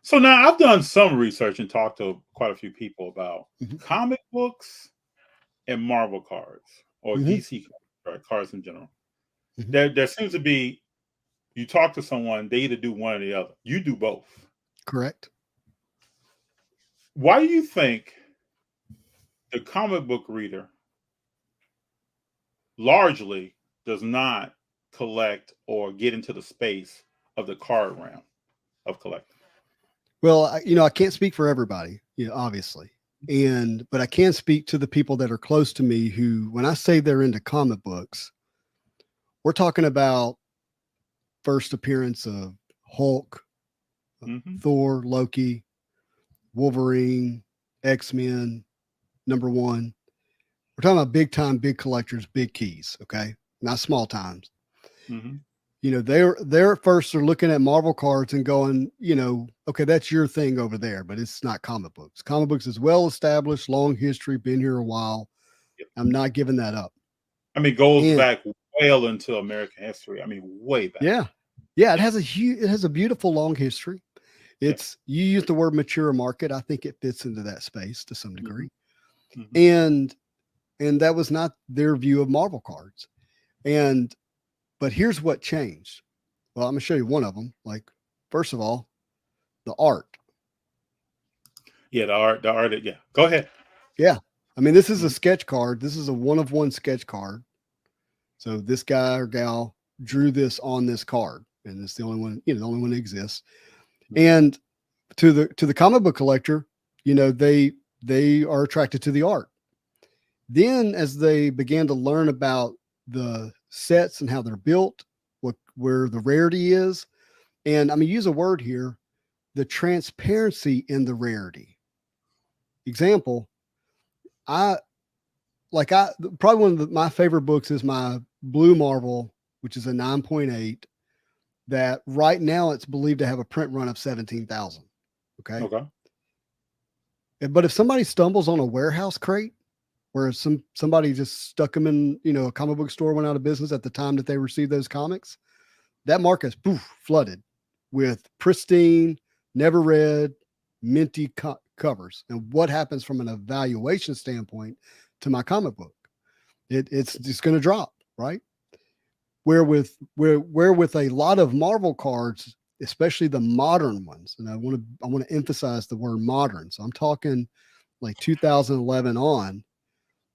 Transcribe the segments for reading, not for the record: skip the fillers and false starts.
So now I've done some research and talked to quite a few people about Hmm. comic books and Marvel cards or Hmm. DC cards in general. Hmm. There seems to be, you talk to someone, they either do one or the other. You do both. Correct. Why do you think the comic book reader largely does not collect or get into the space of the card realm of collecting? Well, I can't speak for everybody, obviously. But I can speak to the people that are close to me who, when I say they're into comic books, we're talking about first appearance of Hulk, Hmm. Thor, Loki, Wolverine, X-Men, number one. We're talking about big time, big collectors, big keys. Okay, not small times. Hmm. They're at first they're looking at Marvel cards and going, okay, that's your thing over there, but it's not comic books. Comic books is well established, long history, been here a while. I'm not giving that up. I mean, goes And back well into American history. I mean, way back. yeah, yeah, Yeah. it has a beautiful long history. Yeah. It's you use the word mature market. I think it fits into that space to some Hmm. degree. Hmm. And that was not their view of Marvel cards. And but here's what changed. Well, I'm gonna show you one of them. Like, first of all, the art. Yeah, the art. Yeah, go ahead. Yeah. I mean, this is a Hmm. sketch card. This is a one of one sketch card. So this guy or gal drew this on this card, and it's the only one, the only one that exists. Hmm. And to the comic book collector, they are attracted to the art. Then, as they began to learn about the sets and how they're built, what where the rarity is, and I'm gonna use a word here, the transparency in the rarity. Example, I I probably one of my favorite books is my Blue Marvel, which is a 9.8. That right now it's believed to have a print run of 17,000. Okay, Okay. but if somebody stumbles on a warehouse crate where somebody just stuck them in, a comic book store went out of business at the time that they received those comics, that market is poof flooded with pristine, never read, minty covers. And what happens from an evaluation standpoint to my comic book? It's just going to drop, right? Where with a lot of Marvel cards, especially the modern ones, and I want to emphasize the word modern. So I'm talking like 2011 on.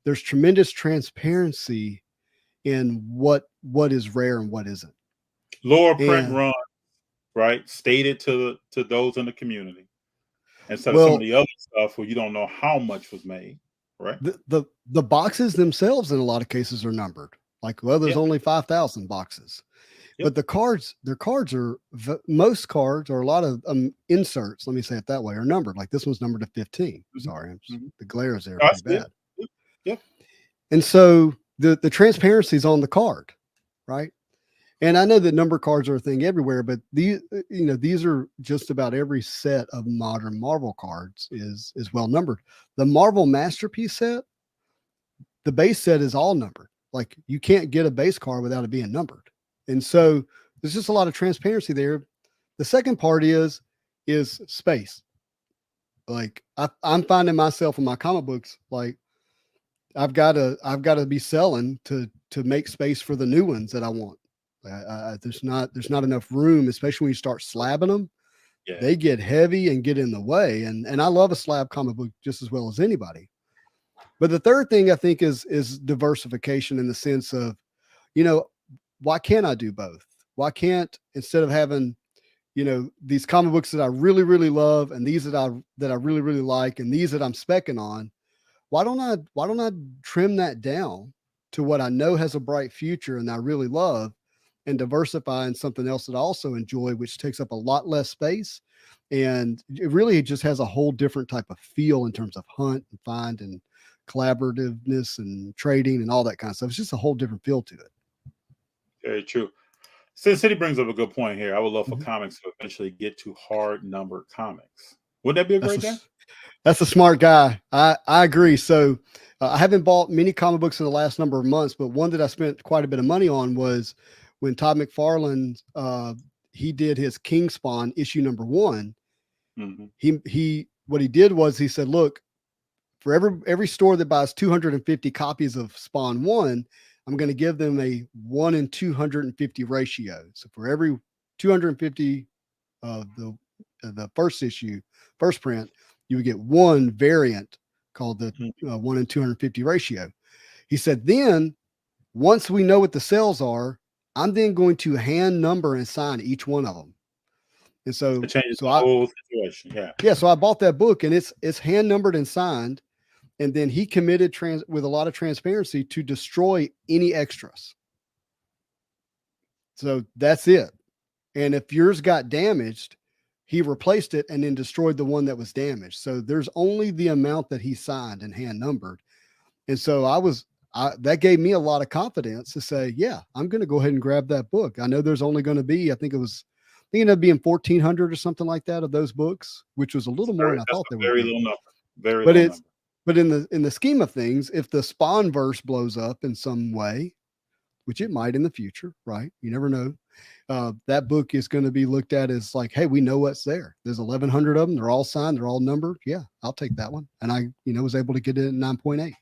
There's tremendous transparency in what is rare and what isn't. Lower print And run, right? Stated to those in the community instead of some of well, the other stuff where you don't know how much was made. Right. the boxes themselves in a lot of cases are numbered. Like, well, there's Yeah. only 5,000 boxes. Yep. But their cards are most cards or a lot of inserts. Let me say it that way are numbered. Like this one's numbered to 15. Hmm. Sorry, Hmm. the glare is there I pretty see it. bad. Yep. Yep. And so the transparency is on the card, right? And I know that number cards are a thing everywhere, but these are just about every set of modern Marvel cards is well numbered. The Marvel Masterpiece set, the base set is all numbered. Like you can't get a base card without it being numbered. And so there's just a lot of transparency there. The second part is space. Like I'm finding myself in my comic books, like I've got to be selling to make space for the new ones that I want. There's not enough room, especially when you start slabbing them. Yeah. They get heavy and get in the way. And I love a slab comic book just as well as anybody. But the third thing I think is diversification in the sense of, you know, why can't I do both? Why can't, instead of having, these comic books that I really, really love and these that I really, really like and these that I'm specking on, why don't I trim that down to what I know has a bright future and I really love and diversify in something else that I also enjoy, which takes up a lot less space. And it really just has a whole different type of feel in terms of hunt and find and collaborativeness and trading and all that kind of stuff. It's just a whole different feel to it. Very true. Sin City brings up a good point here. I would love for Mhm. comics to eventually get to hard numbered comics. Wouldn't that be a That's great a day? that's a smart guy. I agree. So I haven't bought many comic books in the last number of months, but one that I spent quite a bit of money on was when Todd McFarlane he did his King Spawn issue number one. Mhm. What he did was he said, look, for every store that buys 250 copies of Spawn 1, I'm going to give them a 1 in 250 ratio. So for every 250 of the first issue, first print, you would get one variant called the 1 in 250 ratio. He said, then once we know what the sales are, I'm then going to hand number and sign each one of them. And so It changes the whole situation. Yeah. Yeah. So I bought that book, and it's hand numbered and signed. And then he committed with a lot of transparency to destroy any extras. So that's it. And if yours got damaged, he replaced it and then destroyed the one that was damaged. So there's only the amount that he signed and hand numbered. And so that gave me a lot of confidence to say, yeah, I'm going to go ahead and grab that book. I know there's only going to be, I think it ended up being 1,400 or something like that of those books, which was a little more than I thought they would be. Very little number. Very little number. But in the scheme of things, if the Spawn verse blows up in some way, which it might in the future, right? You never know. That book is going to be looked at as like, hey, we know what's there. There's 1,100 of them. They're all signed. They're all numbered. Yeah, I'll take that one. And I, was able to get it at 9.8.